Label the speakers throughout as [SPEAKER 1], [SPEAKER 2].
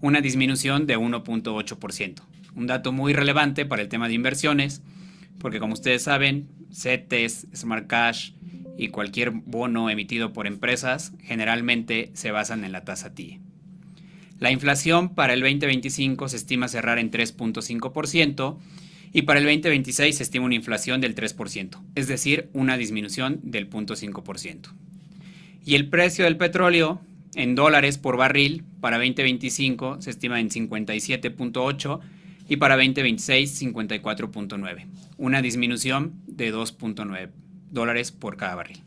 [SPEAKER 1] una disminución de 1.8%. Un dato muy relevante para el tema de inversiones, porque como ustedes saben, CETES, Smart Cash y cualquier bono emitido por empresas generalmente se basan en la tasa TIIE. La inflación para el 2025 se estima cerrar en 3.5% y para el 2026 se estima una inflación del 3%, es decir, una disminución del 0.5%. Y el precio del petróleo en dólares por barril para 2025 se estima en 57.8 y para 2026 54.9, una disminución de 2.9 dólares por cada barril.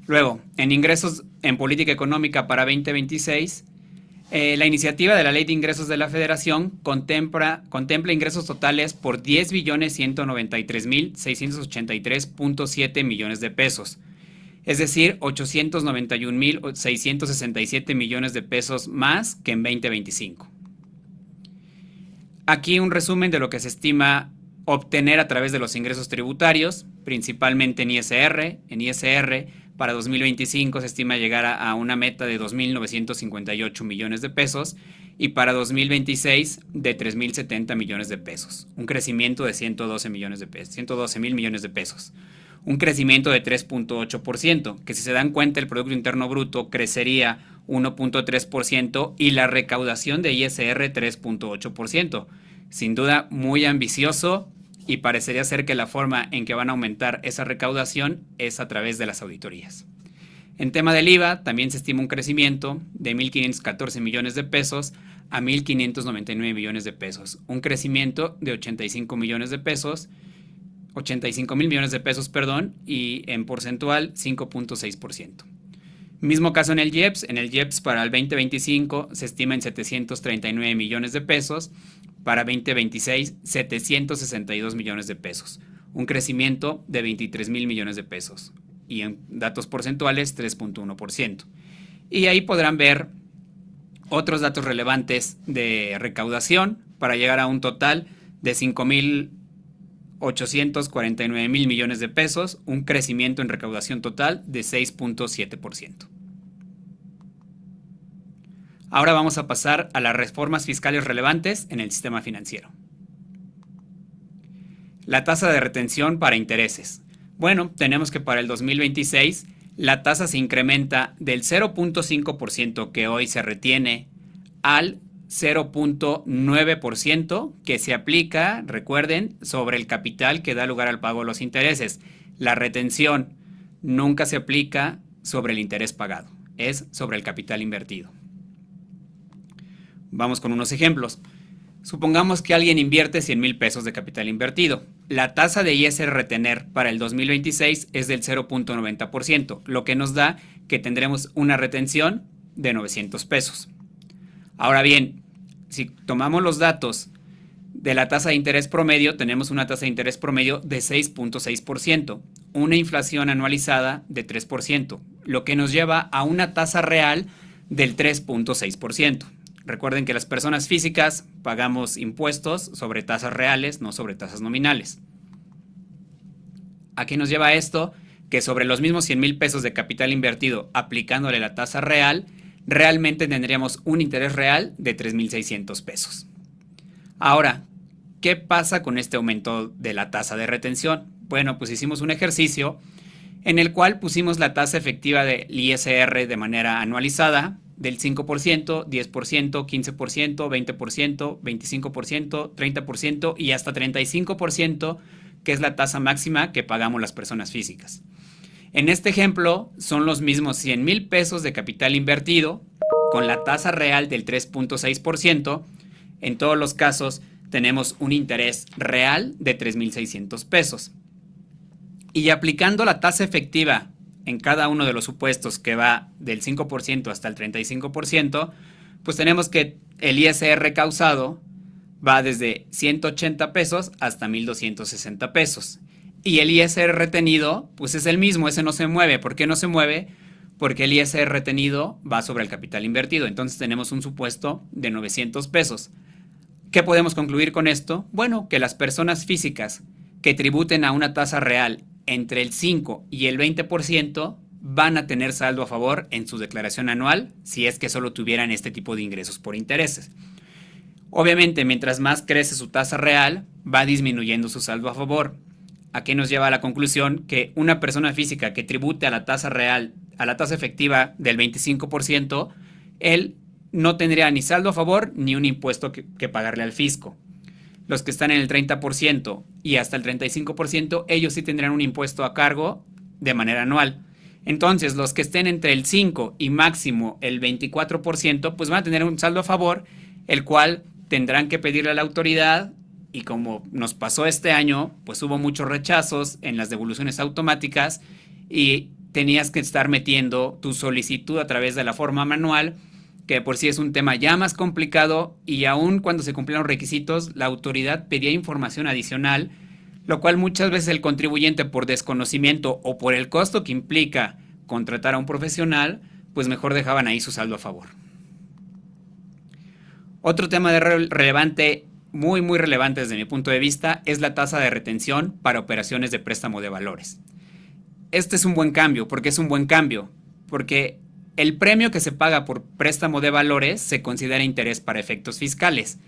[SPEAKER 1] Luego, en ingresos en política económica para 2026, la iniciativa de la Ley de Ingresos de la Federación contempla ingresos totales por 10.193.683.7 millones de pesos, es decir, 891.667 millones de pesos más que en 2025. Aquí un resumen de lo que se estima obtener a través de los ingresos tributarios, principalmente en ISR. En ISR, para 2025 se estima llegar a una meta de 2.958 millones de pesos y para 2026 de 3.070 millones de pesos, un crecimiento de 112 millones de pesos, 112.000 millones de pesos. Un crecimiento de 3.8%, que si se dan cuenta el Producto Interno Bruto crecería 1.3% y la recaudación de ISR 3.8%. Sin duda muy ambicioso y parecería ser que la forma en que van a aumentar esa recaudación es a través de las auditorías. En tema del IVA también se estima un crecimiento de 1.514 millones de pesos a 1.599 millones de pesos, un crecimiento de 85 millones de pesos, 85.000 millones de pesos, y en porcentual 5.6%. Mismo caso en el IEPS. En el IEPS para el 2025 se estima en 739 millones de pesos, para 2026 762 millones de pesos, un crecimiento de 23.000 millones de pesos y en datos porcentuales 3.1%. Y ahí podrán ver otros datos relevantes de recaudación para llegar a un total de 5.849.000 millones de pesos, un crecimiento en recaudación total de 6.7%. Ahora vamos a pasar a las reformas fiscales relevantes en el sistema financiero. La tasa de retención para intereses. Bueno, tenemos que para el 2026 la tasa se incrementa del 0.5% que hoy se retiene al 0.9% que se aplica, recuerden, sobre el capital que da lugar al pago de los intereses. La retención nunca se aplica sobre el interés pagado, es sobre el capital invertido. Vamos con unos ejemplos. Supongamos que alguien invierte 100,000 pesos de capital invertido. La tasa de ISR retener para el 2026 es del 0.90%, lo que nos da que tendremos una retención de 900 pesos. Ahora bien, si tomamos los datos de la tasa de interés promedio, tenemos una tasa de interés promedio de 6.6%, una inflación anualizada de 3%, lo que nos lleva a una tasa real del 3.6%. Recuerden que las personas físicas pagamos impuestos sobre tasas reales, no sobre tasas nominales. ¿A qué nos lleva esto? Que sobre los mismos 100,000 pesos de capital invertido, aplicándole la tasa real, realmente tendríamos un interés real de 3,600 pesos. Ahora, ¿qué pasa con este aumento de la tasa de retención? Bueno, pues hicimos un ejercicio en el cual pusimos la tasa efectiva del ISR de manera anualizada del 5%, 10%, 15%, 20%, 25%, 30% y hasta 35%, que es la tasa máxima que pagamos las personas físicas. En este ejemplo son los mismos 100,000 pesos de capital invertido con la tasa real del 3.6%. En todos los casos tenemos un interés real de 3,600 pesos. Y aplicando la tasa efectiva en cada uno de los supuestos que va del 5% hasta el 35%, pues tenemos que el ISR causado va desde 180 pesos hasta 1,260 pesos. Y el ISR retenido, pues es el mismo, ese no se mueve. ¿Por qué no se mueve? Porque el ISR retenido va sobre el capital invertido. Entonces tenemos un supuesto de 900 pesos. ¿Qué podemos concluir con esto? Bueno, que las personas físicas que tributen a una tasa real entre el 5 y el 20% van a tener saldo a favor en su declaración anual si es que solo tuvieran este tipo de ingresos por intereses. Obviamente, mientras más crece su tasa real, va disminuyendo su saldo a favor. Aquí nos lleva a la conclusión que una persona física que tribute a la tasa real, a la tasa efectiva del 25%, él no tendría ni saldo a favor ni un impuesto que pagarle al fisco. Los que están en el 30% y hasta el 35%, ellos sí tendrán un impuesto a cargo de manera anual. Entonces, los que estén entre el 5 y máximo el 24%, pues van a tener un saldo a favor, el cual tendrán que pedirle a la autoridad, y como nos pasó este año, pues hubo muchos rechazos en las devoluciones automáticas y tenías que estar metiendo tu solicitud a través de la forma manual, que por sí es un tema ya más complicado, y aún cuando se cumplían los requisitos, la autoridad pedía información adicional, lo cual muchas veces el contribuyente, por desconocimiento o por el costo que implica contratar a un profesional, pues mejor dejaban ahí su saldo a favor. Otro tema relevante, muy relevante desde mi punto de vista, es la tasa de retención para operaciones de préstamo de valores. Este es un buen cambio. ¿Por qué es un buen cambio? Porque el premio que se paga por préstamo de valores se considera interés para efectos fiscales.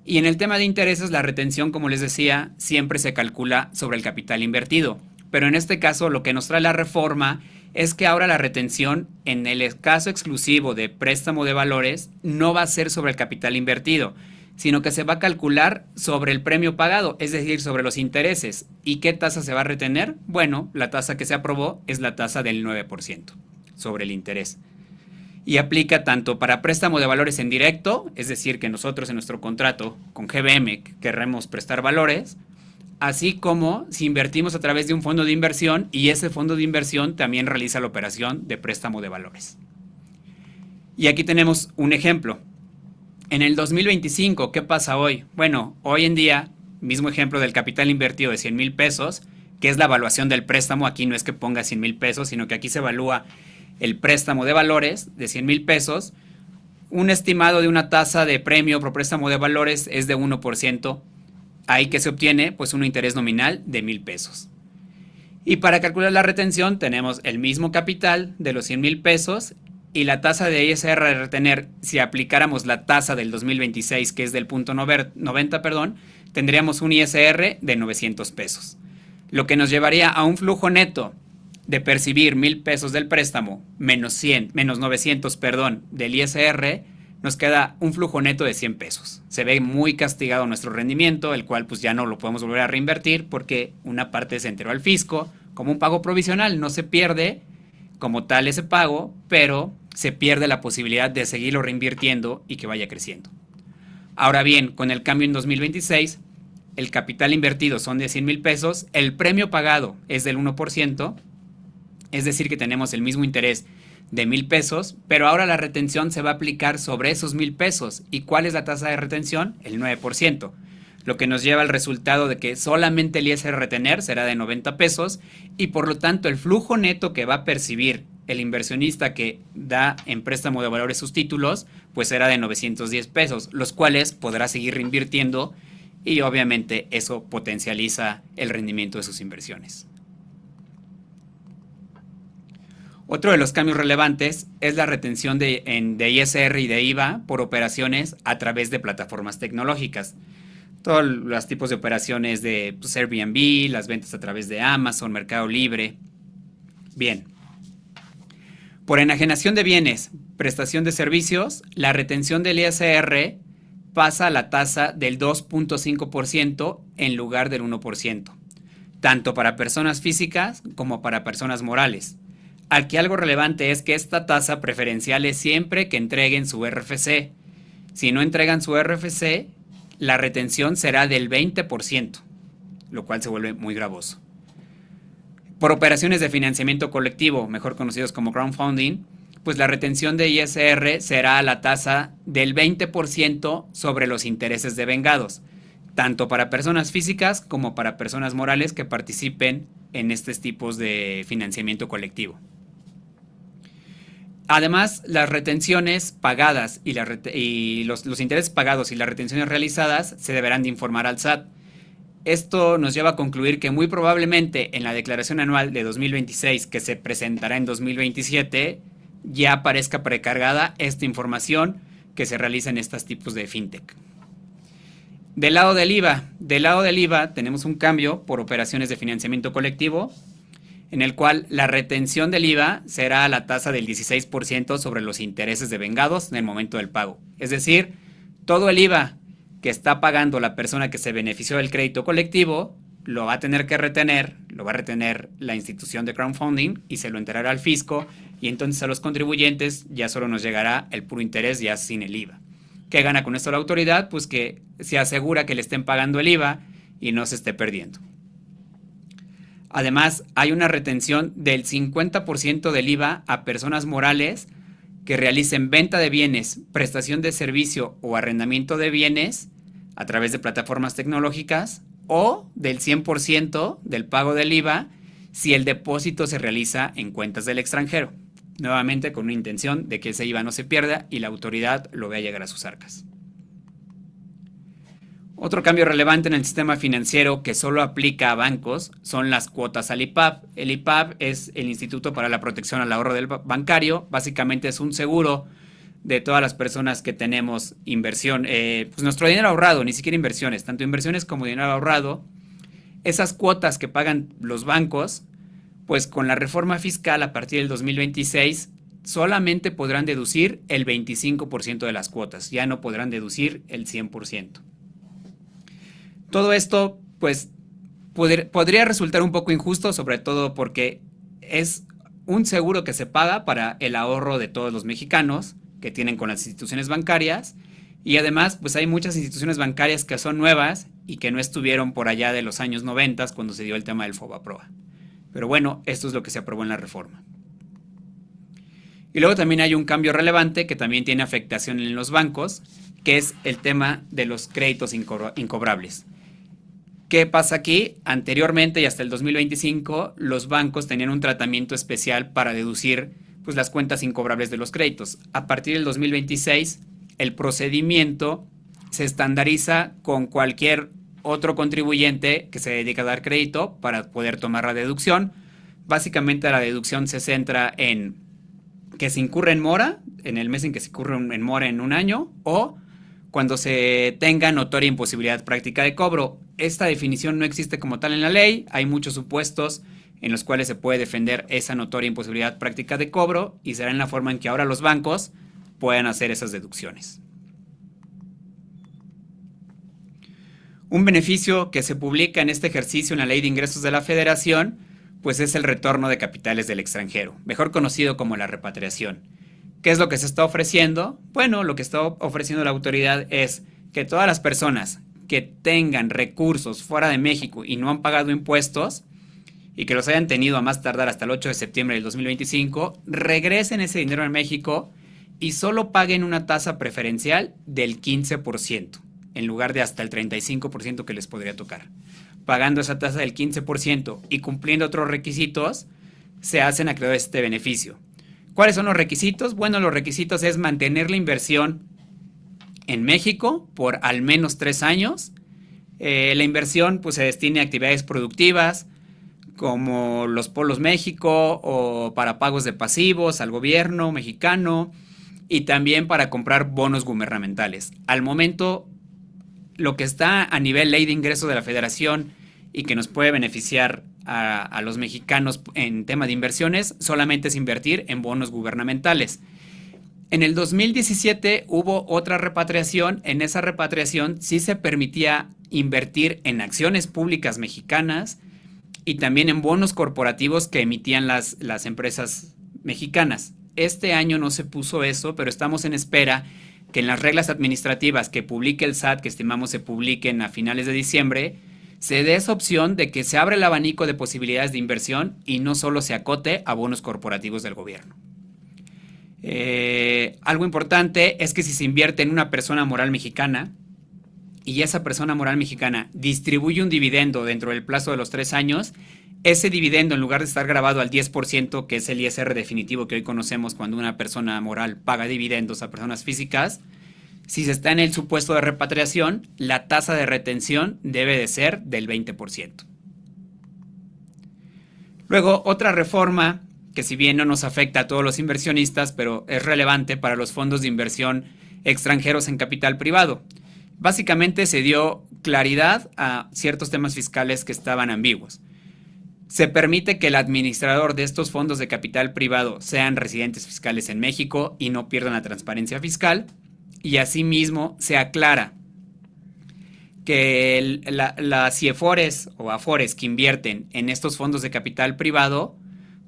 [SPEAKER 1] Y en el tema de intereses, la retención, como les decía, siempre se calcula sobre el capital invertido. Pero en este caso, lo que nos trae la reforma es que ahora la retención, en el caso exclusivo de préstamo de valores, no va a ser sobre el capital invertido, sino que se va a calcular sobre el premio pagado, es decir, sobre los intereses. ¿Y qué tasa se va a retener? Bueno, la tasa que se aprobó es la tasa del 9% sobre el interés. Y aplica tanto para préstamo de valores en directo, es decir, que nosotros en nuestro contrato con GBM querremos prestar valores, así como si invertimos a través de un fondo de inversión y ese fondo de inversión también realiza la operación de préstamo de valores. Y aquí tenemos un ejemplo. En el 2025, ¿qué pasa hoy? Bueno, hoy en día, mismo ejemplo del capital invertido de 100,000 pesos, que es la evaluación del préstamo. Aquí no es que ponga 100,000 pesos, sino que aquí se evalúa el préstamo de valores de 100,000 pesos. Un estimado de una tasa de premio por préstamo de valores es de 1%. Ahí que se obtiene pues un interés nominal de 1,000 pesos. Y para calcular la retención tenemos el mismo capital de los 100,000 pesos y la tasa de ISR a retener, si aplicáramos la tasa del 2026, que es del punto 90, tendríamos un ISR de 900 pesos. Lo que nos llevaría a un flujo neto de percibir 1,000 pesos del préstamo menos 900 del ISR, nos queda un flujo neto de 100 pesos. Se ve muy castigado nuestro rendimiento, el cual pues ya no lo podemos volver a reinvertir porque una parte se enteró al fisco como un pago provisional. No se pierde como tal ese pago, pero se pierde la posibilidad de seguirlo reinvirtiendo y que vaya creciendo. Ahora bien, con el cambio en 2026, el capital invertido son de 100,000 pesos, el premio pagado es del 1%, es decir que tenemos el mismo interés de 1,000 pesos, pero ahora la retención se va a aplicar sobre esos 1,000 pesos. ¿Y cuál es la tasa de retención? El 9%, lo que nos lleva al resultado de que solamente el ISR retener será de 90 pesos y por lo tanto el flujo neto que va a percibir el inversionista que da en préstamo de valores sus títulos, pues será de 910 pesos, los cuales podrá seguir reinvirtiendo y obviamente eso potencializa el rendimiento de sus inversiones. Otro de los cambios relevantes es la retención de ISR y de IVA por operaciones a través de plataformas tecnológicas. Todos los tipos de operaciones de Airbnb, las ventas a través de Amazon, Mercado Libre. Bien. Por enajenación de bienes, prestación de servicios, la retención del ISR pasa a la tasa del 2.5% en lugar del 1%, tanto para personas físicas como para personas morales. Aquí algo relevante es que esta tasa preferencial es siempre que entreguen su RFC. Si no entregan su RFC, la retención será del 20%, lo cual se vuelve muy gravoso. Por operaciones de financiamiento colectivo, mejor conocidos como crowdfunding, pues la retención de ISR será a la tasa del 20% sobre los intereses devengados, tanto para personas físicas como para personas morales que participen en estos tipos de financiamiento colectivo. Además, las retenciones pagadas y los intereses pagados y las retenciones realizadas se deberán de informar al SAT. Esto nos lleva a concluir que muy probablemente en la declaración anual de 2026 que se presentará en 2027 ya aparezca precargada esta información que se realiza en estos tipos de fintech. Del lado del IVA tenemos un cambio por operaciones de financiamiento colectivo, en el cual la retención del IVA será a la tasa del 16% sobre los intereses devengados en el momento del pago. Es decir, todo el IVA que está pagando la persona que se benefició del crédito colectivo lo va a tener que retener, lo va a retener la institución de crowdfunding y se lo enterará al fisco, y entonces a los contribuyentes ya solo nos llegará el puro interés ya sin el IVA. ¿Qué gana con esto la autoridad? Pues que se asegura que le estén pagando el IVA y no se esté perdiendo. Además, hay una retención del 50% del IVA a personas morales que realicen venta de bienes, prestación de servicio o arrendamiento de bienes a través de plataformas tecnológicas, o del 100% del pago del IVA si el depósito se realiza en cuentas del extranjero. Nuevamente con una intención de que ese IVA no se pierda y la autoridad lo vea llegar a sus arcas. Otro cambio relevante en el sistema financiero que solo aplica a bancos son las cuotas al IPAB. El IPAB es el Instituto para la Protección al Ahorro del Bancario. Básicamente es un seguro de todas las personas que tenemos inversión, pues nuestro dinero ahorrado, ni siquiera inversiones, tanto inversiones como dinero ahorrado. Esas cuotas que pagan los bancos, pues con la reforma fiscal a partir del 2026 solamente podrán deducir el 25% de las cuotas, ya no podrán deducir el 100%. Todo esto, pues, podría resultar un poco injusto, sobre todo porque es un seguro que se paga para el ahorro de todos los mexicanos que tienen con las instituciones bancarias, y además, pues hay muchas instituciones bancarias que son nuevas y que no estuvieron por allá de los años 90 cuando se dio el tema del FOBAPROA. Pero bueno, esto es lo que se aprobó en la reforma. Y luego también hay un cambio relevante que también tiene afectación en los bancos, que es el tema de los créditos incobrables. ¿Qué pasa aquí? Anteriormente y hasta el 2025, los bancos tenían un tratamiento especial para deducir pues, las cuentas incobrables de los créditos. A partir del 2026, el procedimiento se estandariza con cualquier otro contribuyente que se dedica a dar crédito para poder tomar la deducción. Básicamente la deducción se centra en que se incurre en mora, en el mes en que se incurre en mora en un año, o cuando se tenga notoria imposibilidad práctica de cobro. Esta definición no existe como tal en la ley, hay muchos supuestos en los cuales se puede defender esa notoria imposibilidad práctica de cobro, y será en la forma en que ahora los bancos puedan hacer esas deducciones. Un beneficio que se publica en este ejercicio en la Ley de Ingresos de la Federación, pues es el retorno de capitales del extranjero, mejor conocido como la repatriación. ¿Qué es lo que se está ofreciendo? Bueno, lo que está ofreciendo la autoridad es que todas las personas que tengan recursos fuera de México y no han pagado impuestos, y que los hayan tenido a más tardar hasta el 8 de septiembre del 2025, regresen ese dinero a México y solo paguen una tasa preferencial del 15%, en lugar de hasta el 35% que les podría tocar. Pagando esa tasa del 15% y cumpliendo otros requisitos, se hacen acreedor a este beneficio. ¿Cuáles son los requisitos? Bueno, los requisitos es mantener la inversión en México por al menos 3 años. La inversión pues, se destine a actividades productivas, como los Polos México, o para pagos de pasivos al gobierno mexicano, y también para comprar bonos gubernamentales. Al momento, lo que está a nivel ley de ingresos de la Federación y que nos puede beneficiar a los mexicanos en tema de inversiones, solamente es invertir en bonos gubernamentales. En el 2017 hubo otra repatriación. En esa repatriación sí se permitía invertir en acciones públicas mexicanas y también en bonos corporativos que emitían las empresas mexicanas. Este año no se puso eso, pero estamos en espera que en las reglas administrativas que publique el SAT, que estimamos se publiquen a finales de diciembre, se dé esa opción de que se abra el abanico de posibilidades de inversión y no solo se acote a bonos corporativos del gobierno. Algo importante es que si se invierte en una persona moral mexicana y esa persona moral mexicana distribuye un dividendo dentro del plazo de los 3 años, ese dividendo, en lugar de estar grabado al 10%, que es el ISR definitivo que hoy conocemos cuando una persona moral paga dividendos a personas físicas, Si se está en el supuesto de repatriación, la tasa de retención debe de ser del 20%. Luego, otra reforma que si bien no nos afecta a todos los inversionistas, pero es relevante para los fondos de inversión extranjeros en capital privado. Básicamente se dio claridad a ciertos temas fiscales que estaban ambiguos. Se permite que el administrador de estos fondos de capital privado sean residentes fiscales en México y no pierdan la transparencia fiscal. Y asimismo se aclara que las CIEFORES o AFORES que invierten en estos fondos de capital privado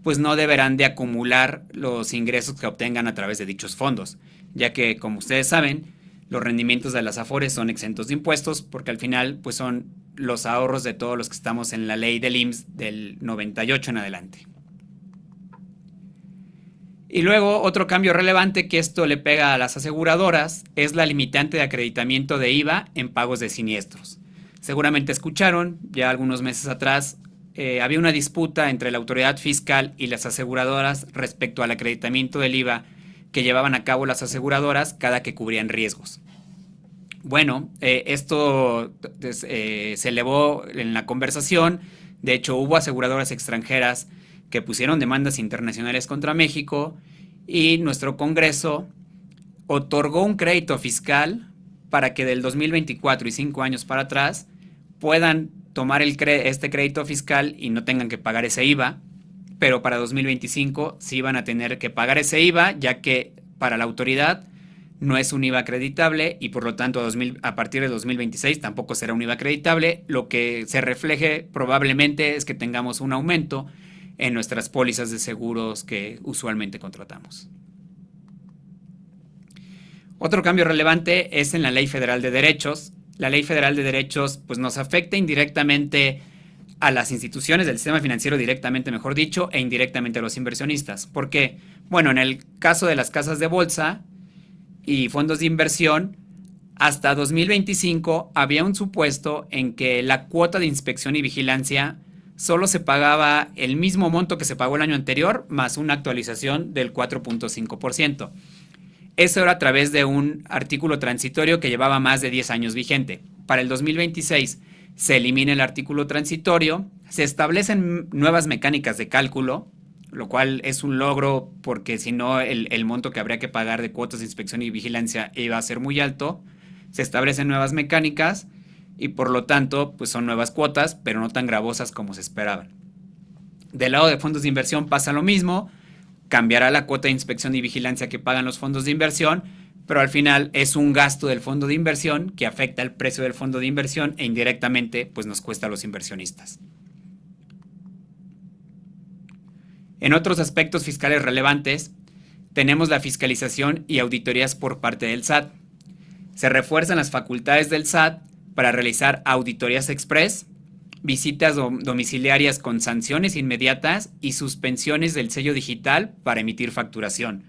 [SPEAKER 1] pues no deberán de acumular los ingresos que obtengan a través de dichos fondos, ya que, como ustedes saben, los rendimientos de las AFORES son exentos de impuestos porque al final pues son los ahorros de todos los que estamos en la ley del IMSS del 98 en adelante. Y luego otro cambio relevante que esto le pega a las aseguradoras es la limitante de acreditamiento de IVA en pagos de siniestros. Seguramente escucharon, ya algunos meses atrás había una disputa entre la autoridad fiscal y las aseguradoras respecto al acreditamiento del IVA que llevaban a cabo las aseguradoras cada que cubrían riesgos. Bueno, esto se elevó en la conversación. De hecho, hubo aseguradoras extranjeras que pusieron demandas internacionales contra México y nuestro Congreso otorgó un crédito fiscal para que del 2024 y 5 años para atrás puedan tomar este crédito fiscal y no tengan que pagar ese IVA, pero para 2025 sí van a tener que pagar ese IVA, ya que para la autoridad no es un IVA acreditable y por lo tanto a partir de 2026 tampoco será un IVA acreditable. Lo que se refleje probablemente es que tengamos un aumento en nuestras pólizas de seguros que usualmente contratamos. Otro cambio relevante es en la Ley Federal de Derechos. La Ley Federal de Derechos pues, nos afecta indirectamente a las instituciones del sistema financiero, directamente mejor dicho, e indirectamente a los inversionistas. ¿Por qué? Bueno, en el caso de las casas de bolsa y fondos de inversión, hasta 2025 había un supuesto en que la cuota de inspección y vigilancia solo se pagaba el mismo monto que se pagó el año anterior, más una actualización del 4.5%. Eso era a través de un artículo transitorio que llevaba más de 10 años vigente. Para el 2026 se elimina el artículo transitorio, se establecen nuevas mecánicas de cálculo, lo cual es un logro porque si no el monto que habría que pagar de cuotas de inspección y vigilancia iba a ser muy alto. Se establecen nuevas mecánicas y por lo tanto pues son nuevas cuotas, pero no tan gravosas como se esperaban. Del lado de fondos de inversión pasa lo mismo. Cambiará la cuota de inspección y vigilancia que pagan los fondos de inversión, pero al final es un gasto del fondo de inversión que afecta el precio del fondo de inversión e indirectamente pues nos cuesta a los inversionistas. En otros aspectos fiscales relevantes, tenemos la fiscalización y auditorías por parte del SAT. Se refuerzan las facultades del SAT para realizar auditorías express, visitas domiciliarias con sanciones inmediatas y suspensiones del sello digital para emitir facturación.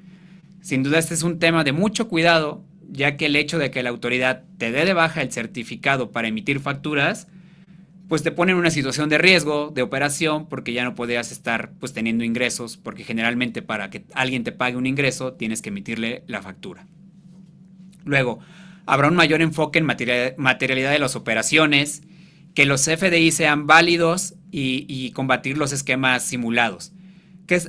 [SPEAKER 1] Sin duda este es un tema de mucho cuidado, ya que el hecho de que la autoridad te dé de baja el certificado para emitir facturas, pues te pone en una situación de riesgo, de operación, porque ya no podrías estar pues teniendo ingresos, porque generalmente para que alguien te pague un ingreso tienes que emitirle la factura. Luego, habrá un mayor enfoque en materialidad de las operaciones, que los CFDI sean válidos y combatir los esquemas simulados.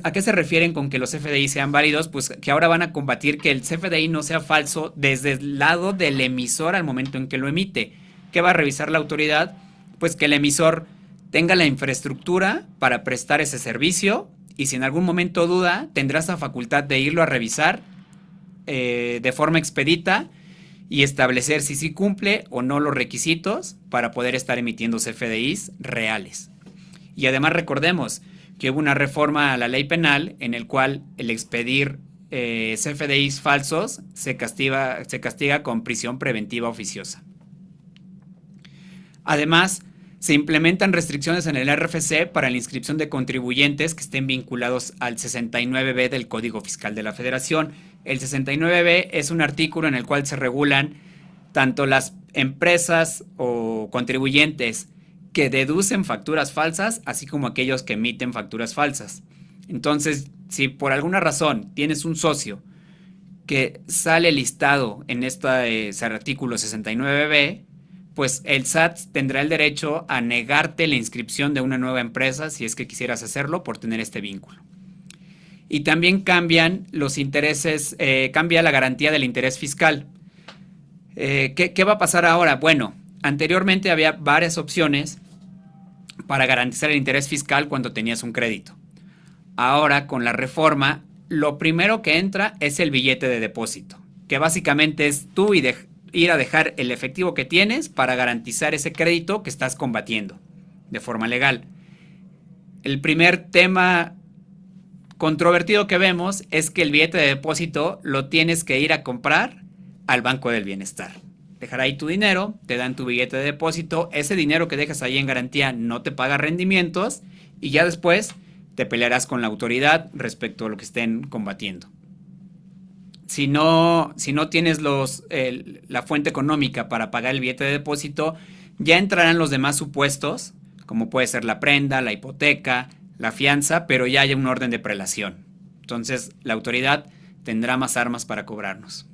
[SPEAKER 1] ¿A qué se refieren con que los CFDI sean válidos? Pues que ahora van a combatir que el CFDI no sea falso desde el lado del emisor al momento en que lo emite. ¿Qué va a revisar la autoridad? Pues que el emisor tenga la infraestructura para prestar ese servicio y si en algún momento duda, tendrá esa facultad de irlo a revisar de forma expedita y establecer si sí cumple o no los requisitos para poder estar emitiendo CFDIs reales. Y además recordemos que hubo una reforma a la ley penal en el cual el expedir CFDIs falsos se castiga con prisión preventiva oficiosa. Además, se implementan restricciones en el RFC para la inscripción de contribuyentes que estén vinculados al 69B del Código Fiscal de la Federación. El 69B es un artículo en el cual se regulan tanto las empresas o contribuyentes que deducen facturas falsas, así como aquellos que emiten facturas falsas. Entonces, si por alguna razón tienes un socio que sale listado en este artículo 69b, pues el SAT tendrá el derecho a negarte la inscripción de una nueva empresa si es que quisieras hacerlo por tener este vínculo. Y también cambian los intereses, cambia la garantía del interés fiscal. ¿Qué va a pasar ahora? Bueno, anteriormente había varias opciones para garantizar el interés fiscal cuando tenías un crédito. Ahora, con la reforma, lo primero que entra es el billete de depósito, que básicamente es tú ir a dejar el efectivo que tienes para garantizar ese crédito que estás combatiendo de forma legal. El primer tema controvertido que vemos es que el billete de depósito lo tienes que ir a comprar al Banco del Bienestar. Dejar ahí tu dinero, te dan tu billete de depósito, ese dinero que dejas ahí en garantía no te paga rendimientos y ya después te pelearás con la autoridad respecto a lo que estén combatiendo. Si no tienes la fuente económica para pagar el billete de depósito, ya entrarán los demás supuestos, como puede ser la prenda, la hipoteca, la fianza, pero ya hay un orden de prelación. Entonces, la autoridad tendrá más armas para cobrarnos.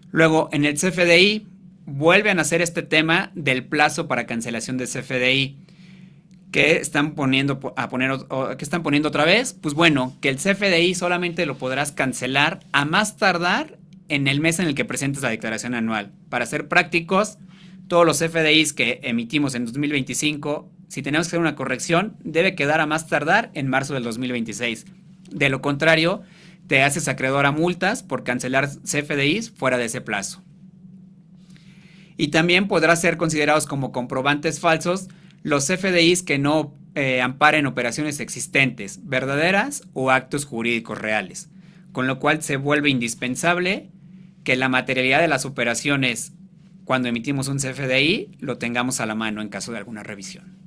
[SPEAKER 1] Luego, en el CFDI, vuelven a hacer este tema del plazo para cancelación del CFDI. ¿Qué están poniendo otra vez? Pues bueno, que el CFDI solamente lo podrás cancelar a más tardar en el mes en el que presentes la declaración anual. Para ser prácticos, todos los CFDIs que emitimos en 2025, si tenemos que hacer una corrección, debe quedar a más tardar en marzo del 2026. De lo contrario, te haces acreedor a multas por cancelar CFDIs fuera de ese plazo. Y también podrán ser considerados como comprobantes falsos los CFDIs que no amparen operaciones existentes, verdaderas o actos jurídicos reales, con lo cual se vuelve indispensable que la materialidad de las operaciones cuando emitimos un CFDI lo tengamos a la mano en caso de alguna revisión.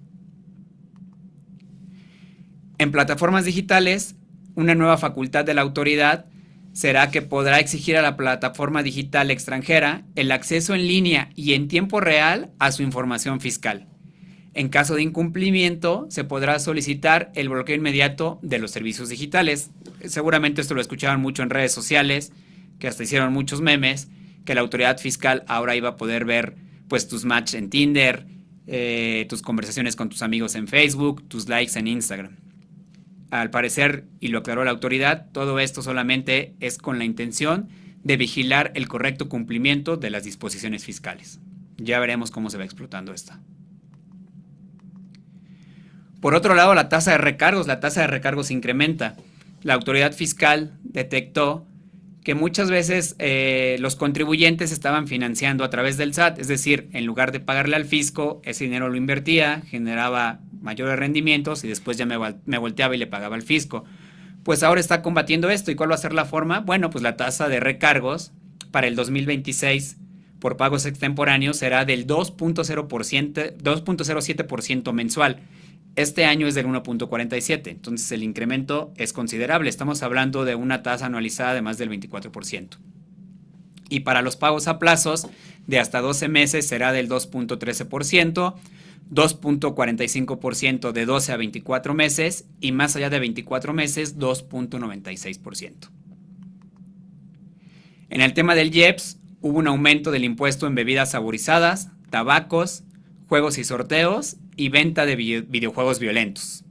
[SPEAKER 1] En plataformas digitales, una nueva facultad de la autoridad será que podrá exigir a la plataforma digital extranjera el acceso en línea y en tiempo real a su información fiscal. En caso de incumplimiento, se podrá solicitar el bloqueo inmediato de los servicios digitales. Seguramente esto lo escucharon mucho en redes sociales, que hasta hicieron muchos memes, que la autoridad fiscal ahora iba a poder ver pues tus matches en Tinder, tus conversaciones con tus amigos en Facebook, tus likes en Instagram. Al parecer, y lo aclaró la autoridad, todo esto solamente es con la intención de vigilar el correcto cumplimiento de las disposiciones fiscales. Ya veremos cómo se va explotando esto. Por otro lado, la tasa de recargos incrementa. La autoridad fiscal detectó que muchas veces los contribuyentes estaban financiando a través del SAT, es decir, en lugar de pagarle al fisco, ese dinero lo invertía, generaba mayores rendimientos y después ya me volteaba y le pagaba al fisco. Pues ahora está combatiendo esto. ¿Y cuál va a ser la forma? Bueno, pues la tasa de recargos para el 2026 por pagos extemporáneos será del 2.07% mensual. Este año es del 1.47, entonces el incremento es considerable. Estamos hablando de una tasa anualizada de más del 24%. Y para los pagos a plazos de hasta 12 meses será del 2.13%, 2.45% de 12 a 24 meses y más allá de 24 meses 2.96%. En el tema del IEPS hubo un aumento del impuesto en bebidas saborizadas, tabacos, juegos y sorteos y venta de videojuegos violentos.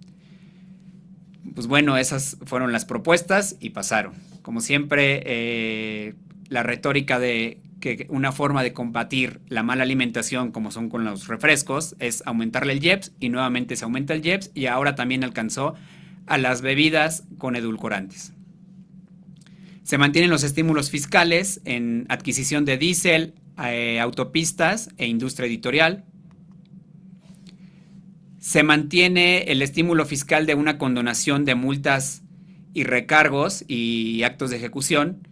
[SPEAKER 1] Pues bueno, esas fueron las propuestas y pasaron. Como siempre, la retórica de que una forma de combatir la mala alimentación, como son con los refrescos, es aumentarle el IEPS y nuevamente se aumenta el IEPS y ahora también alcanzó a las bebidas con edulcorantes. Se mantienen los estímulos fiscales en adquisición de diésel, autopistas e industria editorial. Se mantiene el estímulo fiscal de una condonación de multas y recargos y actos de ejecución.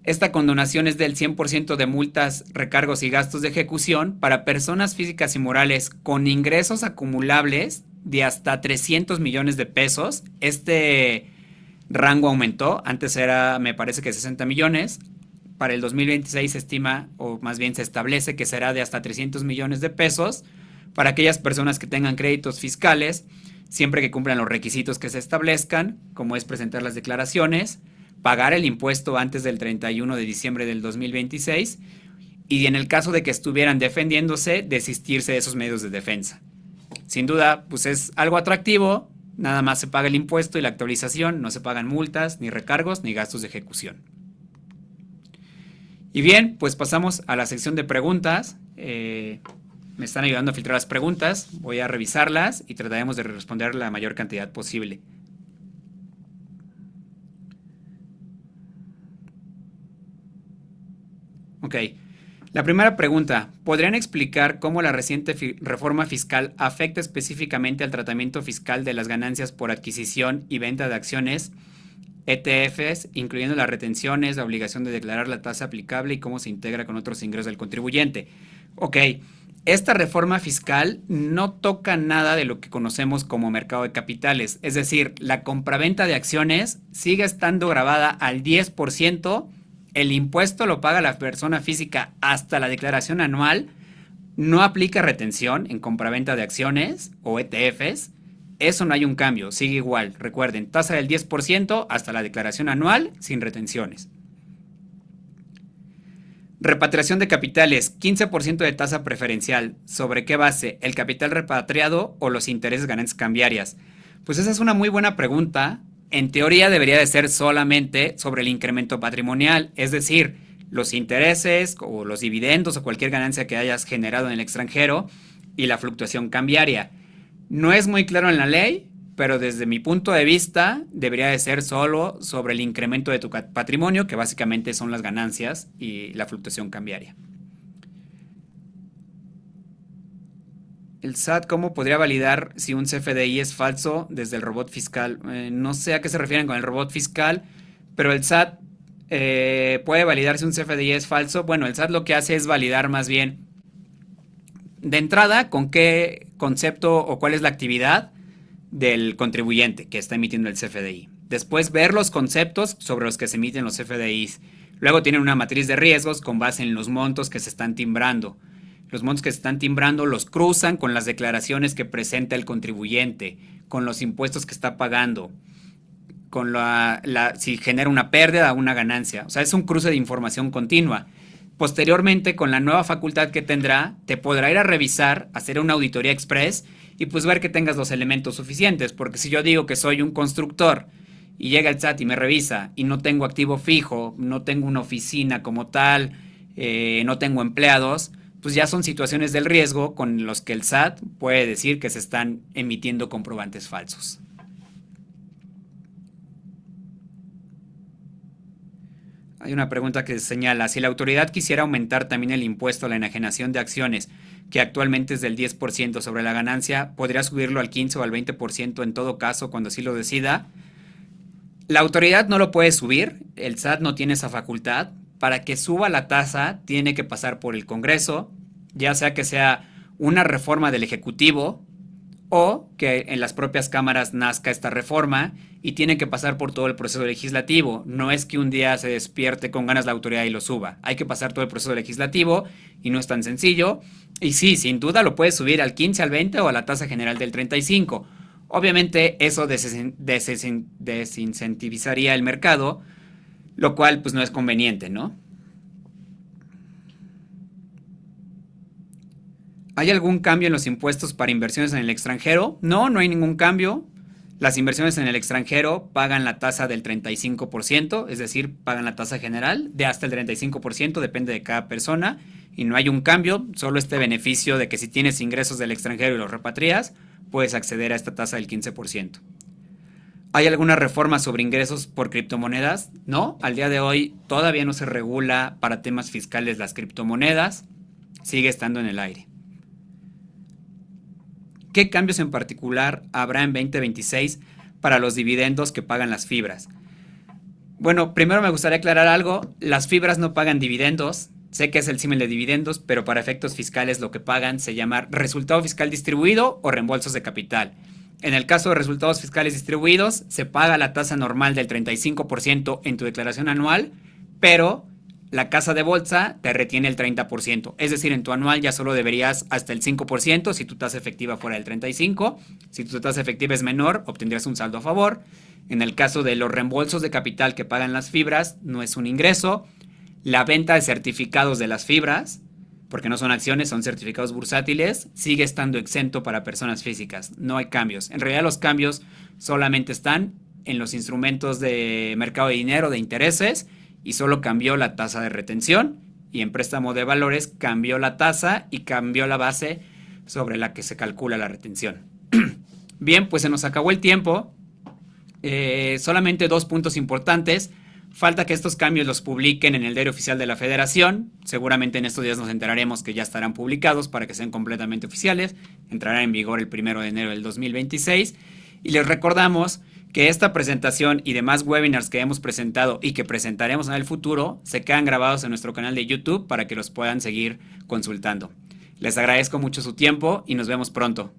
[SPEAKER 1] Esta condonación es del 100% de multas, recargos y gastos de ejecución para personas físicas y morales con ingresos acumulables de hasta 300 millones de pesos. Este rango aumentó, antes era, me parece que 60 millones. Para el 2026 se estima, o más bien se establece que será de hasta 300 millones de pesos para aquellas personas que tengan créditos fiscales, siempre que cumplan los requisitos que se establezcan, como es presentar las declaraciones, pagar el impuesto antes del 31 de diciembre del 2026 y en el caso de que estuvieran defendiéndose, desistirse de esos medios de defensa. Sin duda, pues es algo atractivo, nada más se paga el impuesto y la actualización, no se pagan multas, ni recargos, ni gastos de ejecución. Y bien, pues pasamos a la sección de preguntas. Me están ayudando a filtrar las preguntas, voy a revisarlas y trataremos de responder la mayor cantidad posible. Ok, la primera pregunta, ¿podrían explicar cómo la reciente reforma fiscal afecta específicamente al tratamiento fiscal de las ganancias por adquisición y venta de acciones, ETFs, incluyendo las retenciones, la obligación de declarar la tasa aplicable y cómo se integra con otros ingresos del contribuyente? Ok, esta reforma fiscal no toca nada de lo que conocemos como mercado de capitales, es decir, la compraventa de acciones sigue estando grabada al 10%. El impuesto lo paga la persona física hasta la declaración anual, no aplica retención en compraventa de acciones o ETFs, eso no hay un cambio, sigue igual. Recuerden, tasa del 10% hasta la declaración anual sin retenciones. Repatriación de capitales, 15% de tasa preferencial. ¿Sobre qué base? ¿El capital repatriado o los intereses ganancias cambiarias? Pues esa es una muy buena pregunta. En teoría debería de ser solamente sobre el incremento patrimonial, es decir, los intereses o los dividendos o cualquier ganancia que hayas generado en el extranjero y la fluctuación cambiaria. No es muy claro en la ley, pero desde mi punto de vista debería de ser solo sobre el incremento de tu patrimonio, que básicamente son las ganancias y la fluctuación cambiaria. El SAT, ¿cómo podría validar si un CFDI es falso desde el robot fiscal? No sé a qué se refieren con el robot fiscal, pero el SAT puede validar si un CFDI es falso. Bueno, el SAT lo que hace es validar más bien de entrada con qué concepto o cuál es la actividad del contribuyente que está emitiendo el CFDI. Después ver los conceptos sobre los que se emiten los CFDIs. Luego tienen una matriz de riesgos con base en los montos que se están timbrando. Los montos que se están timbrando los cruzan con las declaraciones que presenta el contribuyente, con los impuestos que está pagando, con si genera una pérdida o una ganancia. O sea, es un cruce de información continua. Posteriormente, con la nueva facultad que tendrá, te podrá ir a revisar, hacer una auditoría express y pues ver que tengas los elementos suficientes. Porque si yo digo que soy un constructor y llega el SAT y me revisa y no tengo activo fijo, no tengo una oficina como tal, no tengo empleados, pues ya son situaciones del riesgo con los que el SAT puede decir que se están emitiendo comprobantes falsos. Hay una pregunta que señala, si la autoridad quisiera aumentar también el impuesto a la enajenación de acciones, que actualmente es del 10% sobre la ganancia, ¿podría subirlo al 15 o al 20% en todo caso cuando así lo decida? La autoridad no lo puede subir, el SAT no tiene esa facultad. Para que suba la tasa tiene que pasar por el Congreso, ya sea una reforma del Ejecutivo o que en las propias cámaras nazca esta reforma y tiene que pasar por todo el proceso legislativo. No es que un día se despierte con ganas la autoridad y lo suba. Hay que pasar todo el proceso legislativo y no es tan sencillo. Y sí, sin duda lo puedes subir al 15, al 20 o a la tasa general del 35. Obviamente eso desincentivizaría el mercado, lo cual pues no es conveniente, ¿no? ¿Hay algún cambio en los impuestos para inversiones en el extranjero? No, no hay ningún cambio. Las inversiones en el extranjero pagan la tasa del 35%, es decir, pagan la tasa general de hasta el 35%, depende de cada persona, y no hay un cambio, solo este beneficio de que si tienes ingresos del extranjero y los repatrias, puedes acceder a esta tasa del 15%. ¿Hay alguna reforma sobre ingresos por criptomonedas? No, al día de hoy todavía no se regula para temas fiscales las criptomonedas, sigue estando en el aire. ¿Qué cambios en particular habrá en 2026 para los dividendos que pagan las fibras? Bueno, primero me gustaría aclarar algo, las fibras no pagan dividendos, sé que es el símil de dividendos, pero para efectos fiscales lo que pagan se llama resultado fiscal distribuido o reembolsos de capital. En el caso de resultados fiscales distribuidos, se paga la tasa normal del 35% en tu declaración anual, pero La casa de bolsa te retiene el 30%, es decir, en tu anual ya solo deberías hasta el 5% si tu tasa efectiva fuera del 35%. Si tu tasa efectiva es menor, obtendrías un saldo a favor. En el caso de los reembolsos de capital que pagan las fibras, no es un ingreso. La venta de certificados de las fibras, porque no son acciones, son certificados bursátiles, sigue estando exento para personas físicas. No hay cambios. En realidad los cambios solamente están en los instrumentos de mercado de dinero, de intereses, y solo cambió la tasa de retención, y en préstamo de valores cambió la tasa y cambió la base sobre la que se calcula la retención. Bien, pues se nos acabó el tiempo. Solamente 2 puntos importantes. Falta que estos cambios los publiquen en el diario oficial de la Federación. Seguramente en estos días nos enteraremos que ya estarán publicados para que sean completamente oficiales. Entrará en vigor el 1 de enero del 2026. Y les recordamos que esta presentación y demás webinars que hemos presentado y que presentaremos en el futuro se quedan grabados en nuestro canal de YouTube para que los puedan seguir consultando. Les agradezco mucho su tiempo y nos vemos pronto.